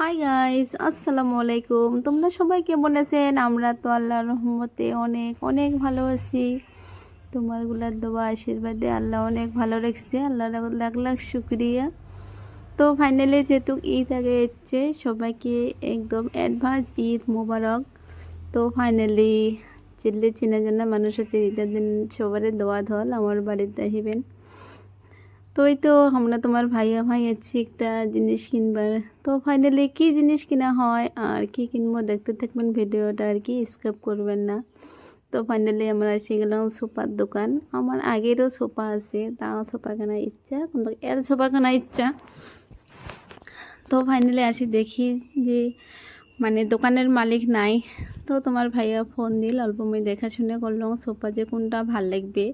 Hi guys, আসসালামু আলাইকুম। তোমরা সবাই কেমন আছেন? আমরা তো আল্লাহর রহমতে অনেক অনেক ভালো আছি। তোমারগুলার দোয়া আশীর্বাদে আল্লাহ অনেক ভালো রাখছে। আল্লাহ লাখ লাখ শুক্রিয়া। তো ফাইনালি যেহেতু ঈদ আগে এসছে, সবাইকে একদম অ্যাডভান্স ঈদ মোবারক। তো ফাইনালি চিল্লে চিনা জানা মানুষ আছে, ঈদের দিন সবারে দোয়া ধল আমার বাড়িতে আহিবেন। তো এই তো আমরা তোমার ভাইয়া ভাই আছি একটা জিনিস কিনবার। তো ফাইনালি কি জিনিস কিনা হয় আর কি কিনবো দেখতে থাকবেন ভিডিওটা, আর কি স্কিপ করবেন না। তো ফাইনালি আমরা এসে গেলাম সোফার দোকান। আমার আগেরও সোফা আছে, তাও সোফা কেনার ইচ্ছা, কিন্তু এর সোফা কেনার ইচ্ছা। তো ফাইনালি আসি দেখি যে মানে দোকানের মালিক নাই। তো তোমার ভাইয়া ফোন দিল, অল্প মেয়ে দেখাশুনে করলাম সোফা যে কোনটা ভাল লাগবে,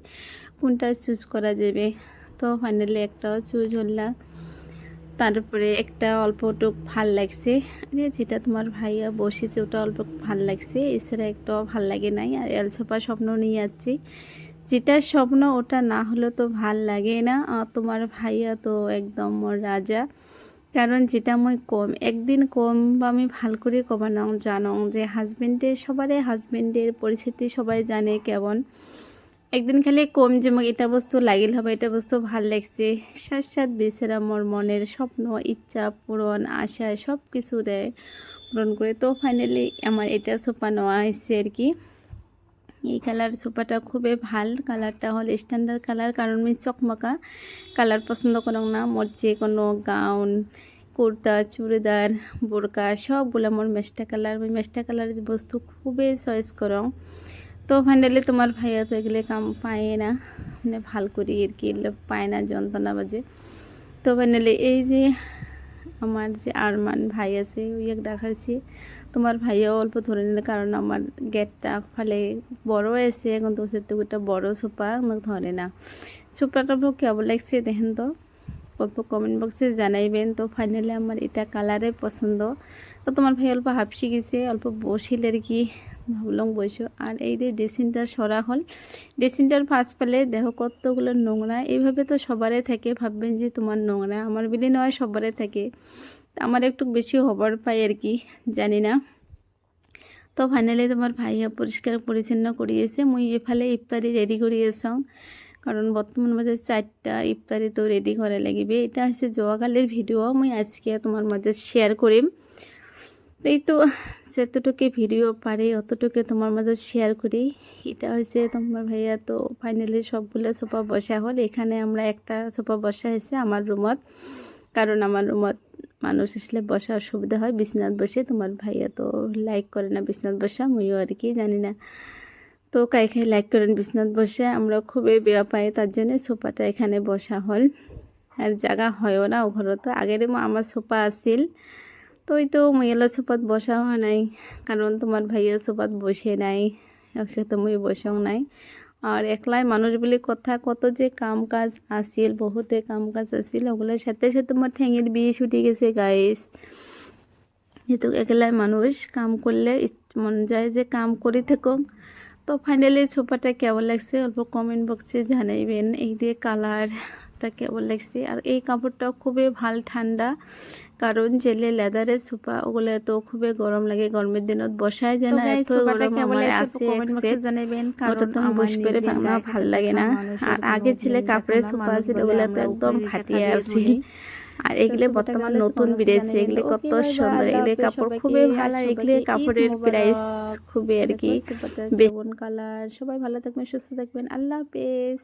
কোনটা চুজ করা যাবে। তো ফাইনালি একটা চুজ হলাম, তারপরে একটা অল্পটুক ভাল লাগছে, যেটা তোমার ভাইয়া বসেছে ওটা অল্প ভাল লাগছে, এছাড়া একটাও ভাল লাগে নাই। আর এল সোফা স্বপ্ন নিয়ে যাচ্ছি, যেটা স্বপ্ন ওটা না হলে তো ভাল লাগে না। আর তোমার ভাইয়া তো একদম রাজা, কারণ যেটা মই কম একদিন কম বা আমি ভাল করে কবানো জানো যে হাজবেন্ডের পরিস্থিতি সবাই জানে কেমন। একদিন খালি কম যে মোক এটা বস্তু লাগিল হবে, এটা বস্তু ভাল লাগছে, সাথ সাথ বেচারা মোর মনের স্বপ্ন ইচ্ছা পূরণ আশা সব কিছু দেয় পূরণ করে। তো ফাইনালি আমার এটা সোফা নেওয়া হয়েছে আর কি। এই কালার সোফাটা খুবই ভাল, কালারটা হল স্ট্যান্ডার্ড কালার, কারণ আমি চকমকা কালার পছন্দ করো না। মোর যে কোনো গাউন কুর্তা চুড়িদার বোরকা সবগুলো মোর মেস্টা কালার, আমি মেস্টা কালারের বস্তু খুবই চয়েস করো। তো ফাইনালি তোমার ভাইয়া তো এগুলো কাম পায় না, মানে ভাল করি আর কি পায় না, যন্ত্রণা বাজে। তো ফাইনালি এই যে আমার যে আরমান ভাই আছে ওই এক দেখাচ্ছি, তোমার ভাইয়াও অল্প ধরে নিলে, কারণ আমার গেটটা ফালে বড় আছে, এখন তো সেটা বড় সোফা ধরে না। সোফাটা কেমন লাগছে দেখেন তো অল্প কমেন্ট বক্সে জানাইবেন। তো ফাইনালি আমার এটা কালারে পছন্দ। তো তোমার ভাই অল্প হাফসি গেছে, অল্প বসিল আর কি, ভাবলাম বসো। আর এই যে ড্রেসিংটা সরা হল, ড্রেসিংটার ফার্স্ট পালে দেখো কতগুলো নোংরা, এইভাবে তো সবারই থাকে, ভাববেন যে তোমার নোংরা, আমার বিলি নয় সবারই থাকে, আমার একটু বেশি হবার পাই আর কি, জানি না। তো ফাইনালি তোমার ভাইয়া পরিষ্কার পরিচ্ছন্ন করিয়েছে, মুই এফালে ইফতারি রেডি করিয়েছাও, কারণ বর্তমান মাঝে 4টা ইফতারি তো রেডি করা লাগবে। এটা হচ্ছে জোয়াকালের ভিডিও, মুই আজকে তোমার মাঝে শেয়ার করিম। এই তো যতটুকু ভিডিও পারে অতটুকু তোমার মাঝে শেয়ার করি। এটা হচ্ছে তোমার ভাইয়া তো ফাইনালি সবগুলো সোফা বসা হল। এখানে আমরা একটা সোফা বসা হয়েছে আমার রুমত, কারণ আমার রুমত মানুষ আসলে বসা অসুবিধা হয় বিছনাথ বসে। তোমার ভাইয়া তো লাইক করে না বিছনাথ বসা, মুইও আর কি জানি না। তো কাই লাইক করেন বিছনাথ বসে, আমরা খুবই বেয়া পাই, তার জন্য সোফাটা এখানে বসা হল। আর জায়গা হয়ও না ও ঘর, তো আগের আমার সোফা আসিল, তো ওই তো মহিলা সোফাত বসা হয় নাই, কারণ তোমার ভাইয়া সোফাত বসে নাই, তো মুই বসাও নাই। আর একলাই মানুষ বলে কথা, কত যে কাম কাজ আসিল, বহুতে কাম কাজ আসিল, ওগুলোর সাথে সাথে তোমার ঠ্যাঙের বিষ উঠে গেছে গাইস। যেহেতু একলাই মানুষ কাম করলে মন যায় যে কাম করে থাকো। তো ফাইনালি সোফাটা কেমন লাগছে অল্প কমেন্ট বক্সে জানাইবেন। এই দিয়ে কালারটা কেমন লাগছে, আর এই কাপড়টাও খুবই ভাল ঠান্ডা, কারণ জেলে লেদারের সোফা ওগুলো তো খুবই গরম লাগে, গরমের দিনত বসায় যায় না, এত গরম আমার আছে ওটা তো বসে পেরে ভাল লাগে না। আর আগে ছেলে কাপড়ের সোফা ছিল ওগুলো তো একদম ফাটিয়ে আসছিল, আর এগুলো বর্তমান নতুন বেরিয়েছে, এগুলো কত সুন্দর, এগুলো কাপড় খুবই ভালো, আর এগুলো কাপড়ের প্রাইস খুবই আর কি বেগুন কালার। সবাই ভালো থাকবেন, সুস্থ থাকবেন, আল্লাহ হাফেজ।